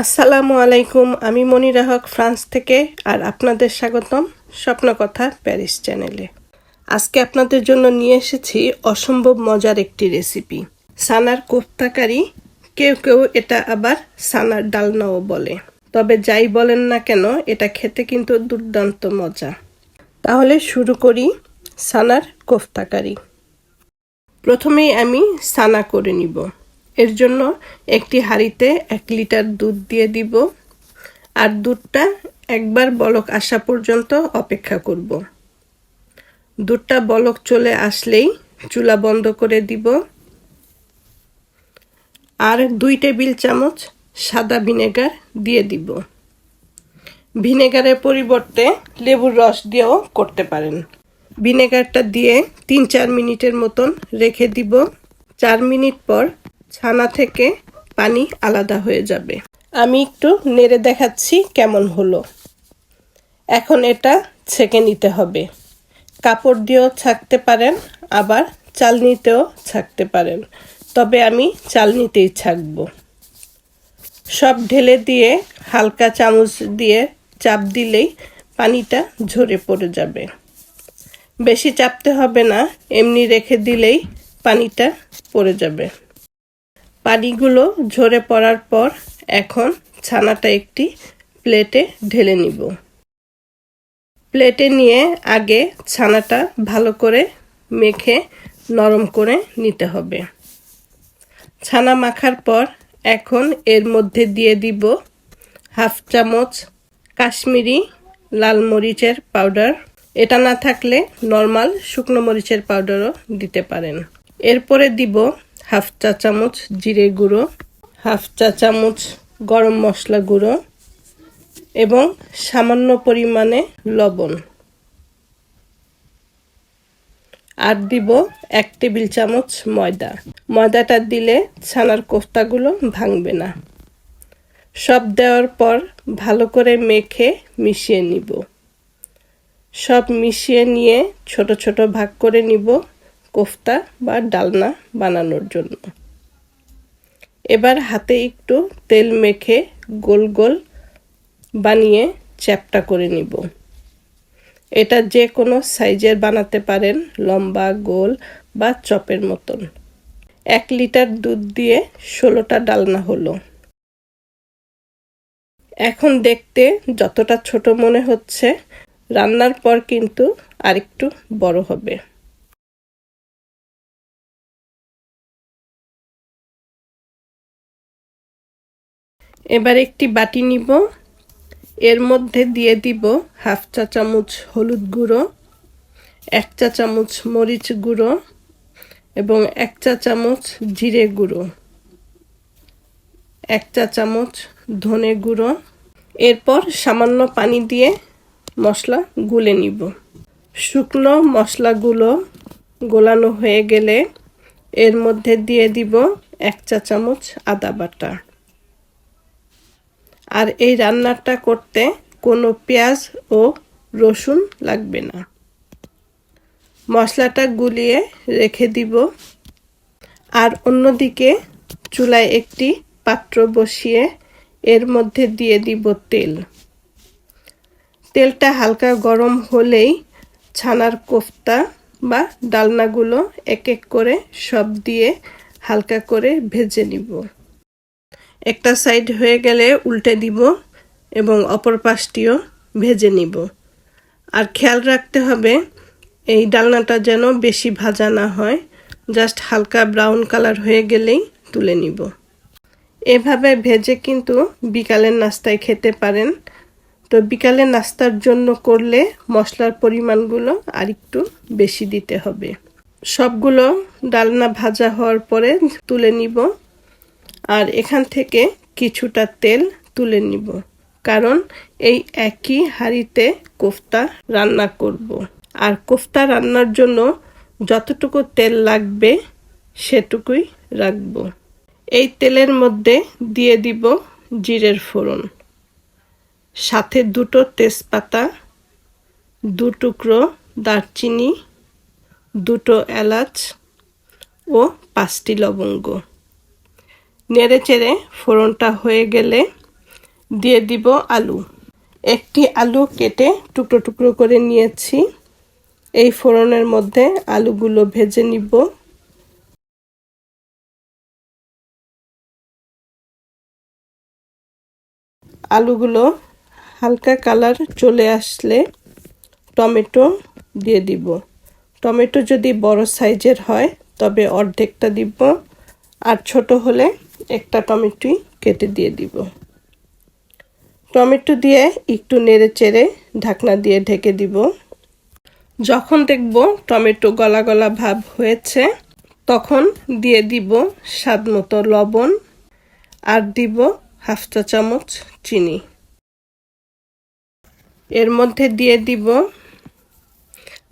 আসসালামু আলাইকুম, আমি মনিরা হক ফ্রান্স থেকে, আর আপনাদের স্বাগতম স্বপ্নকথা প্যারিস চ্যানেলে। আজকে আপনাদের জন্য নিয়ে এসেছি অসম্ভব মজার একটি রেসিপি, সানার কোফতা কারি। কেউ কেউ এটা আবার সানার ডালনাও বলে। তবে যাই বলেন না কেন, এটা খেতে কিন্তু দুর্দান্ত মজা। তাহলে শুরু করি সানার কোফতা কারি। প্রথমেই আমি সানা করে নিব। এর জন্য একটি হাঁড়িতে 1 লিটার দুধ দিয়ে দিব, আর দুধটা একবার বলক আসা পর্যন্ত অপেক্ষা করব। দুধটা বলক চলে আসলেই চুলা বন্ধ করে দিব, আর 2 টেবিল চামচ সাদা ভিনেগার দিয়ে দিব। ভিনেগারের পরিবর্তে লেবুর রস দিয়েও করতে পারেন। ভিনেগারটা দিয়ে 3-4 মিনিটের মতন রেখে দিব। 4 মিনিট পর ছানা থেকে পানি আলাদা হয়ে যাবে। আমি একটু নেড়ে দেখাচ্ছি কেমন হলো। এখন এটা ছেঁকে নিতে হবে। কাপড় দিয়েও ছাঁকতে পারেন, আবার চালনিতেও ছাঁকতে পারেন, তবে আমি চালনিতেই ছাঁকবো। সব ঢেলে দিয়ে হালকা চামচ দিয়ে চাপ দিলেই পানিটা ঝরে পড়ে যাবে। বেশি চাপতে হবে না, এমনি রেখে দিলেই পানিটা পড়ে যাবে। পানিগুলো ঝরে পড়ার পর এখন ছানাটা একটি প্লেটে ঢেলে নিব। প্লেটে নিয়ে আগে ছানাটা ভালো করে মেখে নরম করে নিতে হবে। ছানা মাখার পর এখন এর মধ্যে দিয়ে দিব 1/2 চামচ কাশ্মীরি লাল মরিচের পাউডার। এটা না থাকলে নর্মাল শুকনো মরিচের পাউডারও দিতে পারেন। এরপরে দিব 1/2 চা চামচ জিরে গুঁড়ো, 1/2 চা চামচ গরম মশলা গুঁড়ো এবং সামান্য পরিমাণে লবণ। আর দিব 1 টেবিল চামচ ময়দা। ময়দাটা দিলে ছানার কোফতাগুলো ভাঙবে না। সব দেওয়ার পর ভালো করে মেখে মিশিয়ে নিব। সব মিশিয়ে নিয়ে ছোট ছোট ভাগ করে নিব কোফতা বা ডালনা বানানোর জন্য। এবার হাতে একটু তেল মেখে গোল গোল বানিয়ে চ্যাপ্টা করে নিব। এটা যে কোনো সাইজের বানাতে পারেন, লম্বা, গোল বা চপের মতন। 1 লিটার দুধ দিয়ে 16টা ডালনা হলো। এখন দেখতে যতটা ছোট মনে হচ্ছে, রান্নার পর কিন্তু আরেকটু বড় হবে। এবার একটি বাটি নিব। এর মধ্যে দিয়ে দিব 1/2 চা চামচ হলুদ গুঁড়ো, 1 চা চামচ মরিচ গুঁড়ো এবং 1 চা চামচ জিরে গুঁড়ো, 1 চা চামচ ধনে গুঁড়ো। এরপর সামান্য পানি দিয়ে মশলা গুলে নিব। শুকনো মশলাগুলো গোলানো হয়ে গেলে এর মধ্যে দিয়ে দিব 1 চা চামচ আদা বাটা। আর এই রান্নাটা করতে কোনো পেঁয়াজ ও রসুন লাগবে না। মশলাটা গুলিয়ে রেখে দিব। আর অন্যদিকে চুলায় একটি পাত্র বসিয়ে এর মধ্যে দিয়ে দিব তেল। তেলটা হালকা গরম হলেই ছানার কোফতা বা ডালনাগুলো এক এক করে সব দিয়ে হালকা করে ভেজে নিব। একটা সাইড হয়ে গেলে উল্টে দিব এবং অপর পাশটিও ভেজে নিব। আর খেয়াল রাখতে হবে এই ডালনাটা যেন বেশি ভাজা না হয়, জাস্ট হালকা ব্রাউন কালার হয়ে গেলেই তুলে নিব। এভাবে ভেজে কিন্তু বিকালের নাস্তায় খেতে পারেন। তো বিকালের নাস্তার জন্য করলে মশলার পরিমাণগুলো আরেকটু বেশি দিতে হবে। সবগুলো ডালনা ভাজা হওয়ার পরে তুলে নিব। আর এখান থেকে কিছুটা তেল তুলে নিব, কারণ এই একই হাঁড়িতে কোফতা রান্না করব। আর কোফতা রান্নার জন্য যতটুকু তেল লাগবে সেটুকুই রাখব। এই তেলের মধ্যে দিয়ে দিব জিরের ফোড়ন, সাথে 2টো তেজপাতা, 2 টুকরো দারচিনি, 2টো এলাচ ও 5টি লবঙ্গ। নেড়ে চেড়ে ফোড়নটা হয়ে গেলে দিয়ে দিব আলু। একটি আলু কেটে টুকরো টুকরো করে নিয়েছি। এই ফোড়নের মধ্যে আলুগুলো ভেজে নিব। আলুগুলো হালকা কালার চলে আসলে টমেটো দিয়ে দিব। টমেটো যদি বড় সাইজের হয় তবে অর্ধেকটা দিব, আর ছোট হলে একটা টমেটোই কেটে দিয়ে দিব। টমেটো দিয়ে একটু নেড়ে চেড়ে ঢাকনা দিয়ে ঢেকে দিব। যখন দেখব টমেটো গলা গলা ভাব হয়েছে তখন দিয়ে দিব স্বাদমতো লবণ আর দিব হাফ চা চামচ চিনি। এর মধ্যে দিয়ে দিব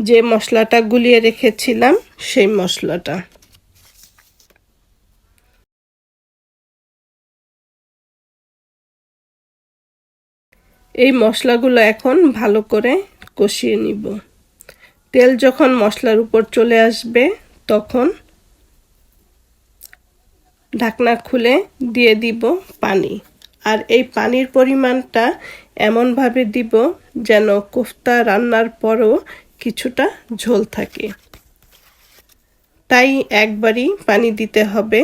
যে মশলাটা গুলিয়ে রেখেছিলাম সেই মশলাটা। এই মশলাগুলো এখন ভালো করে কষিয়ে নিব। তেল যখন মশলার উপর চলে আসবে তখন ঢাকনা খুলে দিয়ে দিব পানি। আর এই পানির পরিমাণটা এমনভাবে দিব যেন কোফতা রান্নার পরও কিছুটা ঝোল থাকে, তাই একবারই পানি দিতে হবে।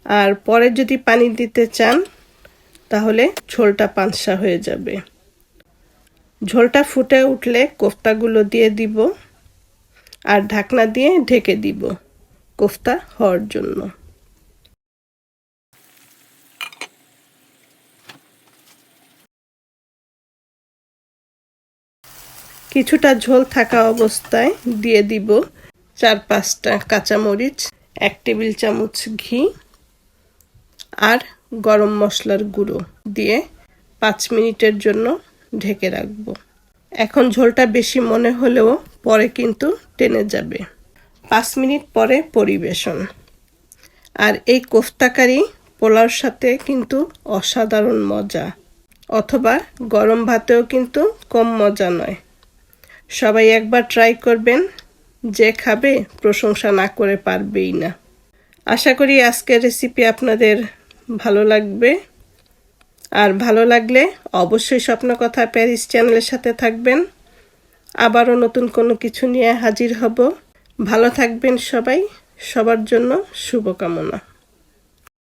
আর পরে যদি পানি দিতে চান তাহলে ঝোলটা পানসা হয়ে যাবে। ঝোলটা ফুটে উঠলে কোফতাগুলো দিয়ে দিব আর ঢাকনা দিয়ে ঢেকে দিব কোফতা হওয়ার জন্য। কিছুটা ঝোল থাকা অবস্থায় দিয়ে দিব 4-5টা কাঁচামরিচ, 1 টেবিল চামচ ঘি আর গরম মশলার গুঁড়ো দিয়ে 5 মিনিটের জন্য ঢেকে রাখব। এখন ঝোলটা বেশি মনে হলেও পরে কিন্তু টেনে যাবে। 5 মিনিট পরে পরিবেশন। আর এই কোফতা কারি পোলাওর সাথে কিন্তু অসাধারণ মজা, অথবা গরম ভাতেও কিন্তু কম মজা নয়। সবাই একবার ট্রাই করবেন, যে খাবে প্রশংসা না করে পারবেই না। আশা করি আজকের রেসিপি আপনাদের ভালো লাগবে। আর ভালো লাগলে অবশ্যই স্বপ্নকথা প্যারিস চ্যানেলের সাথে থাকবেন। আবারও নতুন কোনো কিছু নিয়ে হাজির হব। ভালো থাকবেন সবাই। সবার জন্য শুভকামনা।